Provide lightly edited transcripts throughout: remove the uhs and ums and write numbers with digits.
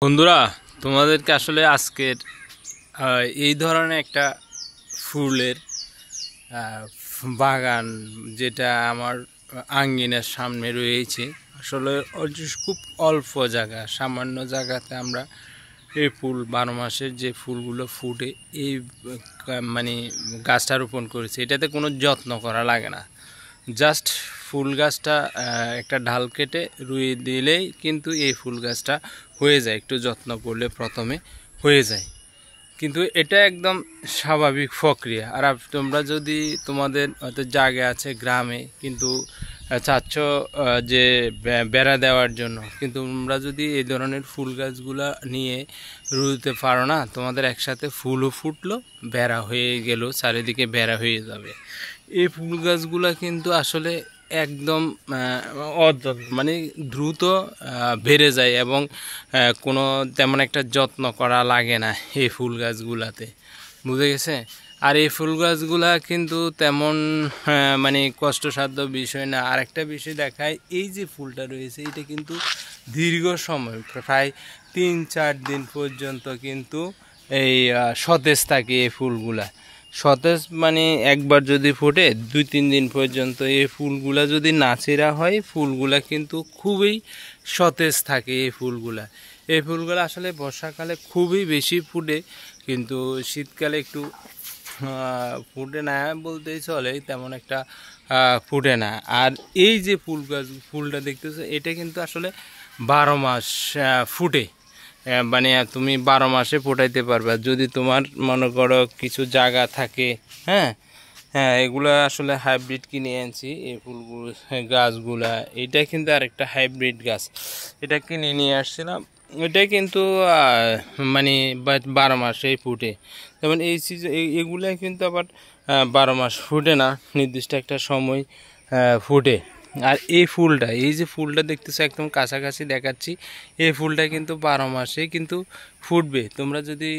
বন্ধুরা, তোমাদেরকে আসলে আজকের এই ধরনের একটা ফুলের বাগান যেটা আমার আঙ্গিনার সামনে রয়েছে। আসলে খুব অল্প জায়গা, সামান্য জায়গাতে আমরা এই ফুল 12 মাসের যে ফুলগুলো ফুটে এই মানে গাছটা রোপণ করেছি। এটাতে কোনো যত্ন করা লাগে না, জাস্ট ফুল গাছটা একটা ঢাল কেটে রুইয়ে দিলেই কিন্তু এই ফুল গাছটা হয়ে যায়। একটু যত্ন করলে প্রথমে হয়ে যায়, কিন্তু এটা একদম স্বাভাবিক প্রক্রিয়া। আর তোমরা যদি তোমাদের হয়তো জায়গা আছে গ্রামে, কিন্তু চাচ্ছ যে বেড়া দেওয়ার জন্য, কিন্তু তোমরা যদি এই ধরনের ফুল গাছগুলা নিয়ে রুইতে পারো না, তোমাদের একসাথে ফুলও ফুটলো, বেড়া হয়ে গেল, চারিদিকে বেড়া হয়ে যাবে। এই ফুল গাছগুলা কিন্তু আসলে একদম মানে দ্রুত বেড়ে যায় এবং কোনো তেমন একটা যত্ন করা লাগে না এই ফুল গাছগুলাতে, বুঝে গেছে। আর এই ফুল গাছগুলা কিন্তু তেমন মানে কষ্টসাধ্য বিষয় না। আর একটা বিষয় দেখায়, এই যে ফুলটা রয়েছে এটা কিন্তু দীর্ঘ সময়, প্রায় 3-4 দিন পর্যন্ত কিন্তু এই সতেজ থাকে। এই ফুলগুলা সতেজ মানে একবার যদি ফোটে 2-3 দিন পর্যন্ত এই ফুলগুলা যদি নাচেরা হয়, ফুলগুলা কিন্তু খুবই সতেজ থাকে। এই ফুলগুলা আসলে বর্ষাকালে খুবই বেশি ফুটে, কিন্তু শীতকালে একটু ফুটে না বলতেই চলে, তেমন একটা ফুটে না। আর এই যে ফুলটা দেখতেছো, এটা কিন্তু আসলে 12 মাস ফুটে, মানে তুমি 12 মাসে ফোটাইতে পারবে যদি তোমার মনে করো কিছু জায়গা থাকে। হ্যাঁ হ্যাঁ, এগুলো আসলে হাইব্রিড কিনে আনছি এই ফুলগুলো গাছগুলা। এটা কিন্তু আরেকটা হাইব্রিড গাছ, এটা কিনে নিয়ে আসছিলাম। এটা কিন্তু মানে 12 মাসেই ফুটে। যেমন এই সিজন এগুলো কিন্তু আবার 12 মাস ফুটে না, নির্দিষ্ট একটা সময় ফুটে। আর এই যে ফুলটা দেখতেছো একদম কাছাকাছি দেখাচ্ছি, এই ফুলটা কিন্তু 12 মাসে কিন্তু ফুটবে। তোমরা যদি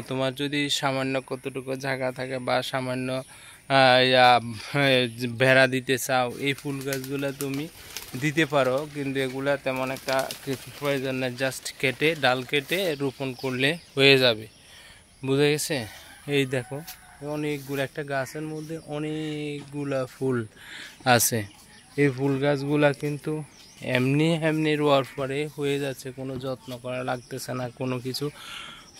তোমার যদি সামান্য কতটুকু জায়গা থাকে বা সামান্য ভেড়া দিতে চাও, এই ফুল গাছগুলো তুমি দিতে পারো, কিন্তু এগুলা তেমন একটা কিছু প্রয়োজন না, জাস্ট ডাল কেটে রোপণ করলে হয়ে যাবে, বুঝে গেছে। এই দেখো অনেকগুলো, একটা গাছের মধ্যে অনেকগুলা ফুল আছে। এই ফুল গাছগুলা কিন্তু এমনি রোয়ার পরে হয়ে যাচ্ছে, কোনো যত্ন করা লাগতেছে না, কোনো কিছু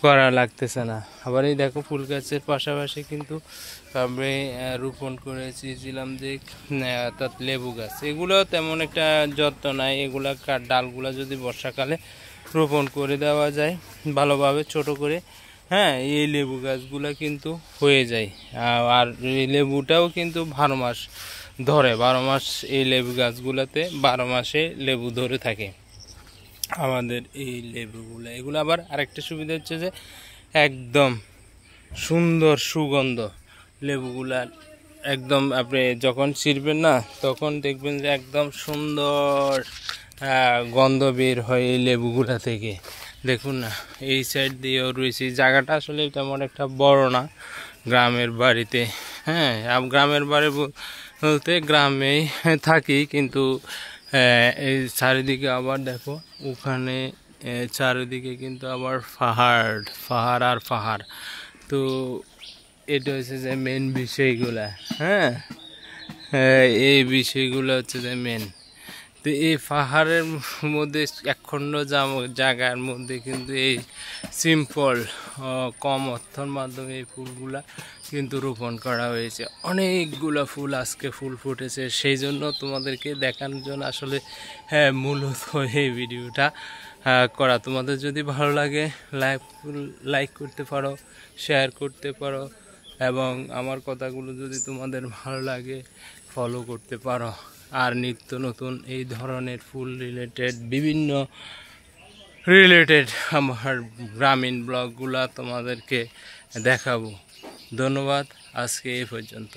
করা লাগতেছে না। আবার এই দেখো ফুল গাছের পাশাপাশি কিন্তু আমি রোপণ করেছিলাম যে অর্থাৎ লেবু গাছ। এগুলো তেমন একটা যত্ন নাই, এগুলা ডালগুলা যদি বর্ষাকালে রোপণ করে দেওয়া যায় ভালোভাবে ছোট করে, হ্যাঁ, এই লেবু গাছগুলা কিন্তু হয়ে যায়। আর এই লেবুটাও কিন্তু 12 মাস ধরে, 12 মাস এই লেবু গাছগুলোতে 12 মাসে লেবু ধরে থাকে আমাদের এই লেবুগুলো। এগুলো আবার আরেকটা সুবিধা হচ্ছে যে একদম সুন্দর সুগন্ধ লেবুগুলা, একদম আপনি যখন ছিঁড়বেন না তখন দেখবেন যে একদম সুন্দর গন্ধ বের হয় এই লেবুগুলা থেকে। দেখুন না, এই সাইড দিয়েও রয়েছে। জায়গাটা আসলে তেমন একটা বড় না গ্রামের বাড়িতে। হ্যাঁ, গ্রামের বাড়ি বলতে গ্রামেই থাকি, কিন্তু এই চারিদিকে আবার দেখো ওখানে চারিদিকে কিন্তু আবার পাহাড় আর পাহাড়। তো এটা হচ্ছে যে মেন বিষয়গুলা। হ্যাঁ, এই বিষয়গুলো হচ্ছে যে মেন। তো এই পাহাড়ের মধ্যে একখণ্ড জায়গার মধ্যে কিন্তু এই সিম্পল কম অর্থের মাধ্যমে এই ফুলগুলা কিন্তু রোপণ করা হয়েছে। অনেকগুলো ফুল আজকে ফুল ফুটেছে, সেই জন্য তোমাদেরকে দেখানোর জন্য আসলে মূলত এই ভিডিওটা করা। তোমাদের যদি ভালো লাগে লাইক করতে পারো, শেয়ার করতে পারো, এবং আমার কথাগুলো যদি তোমাদের ভালো লাগে ফলো করতে পারো। আর নিত্য নতুন এই ধরনের ফুল বিভিন্ন রিলেটেড আমার গ্রামীণ ব্লগগুলা তোমাদেরকে দেখাবো। ধন্যবাদ, আজকে এই পর্যন্ত।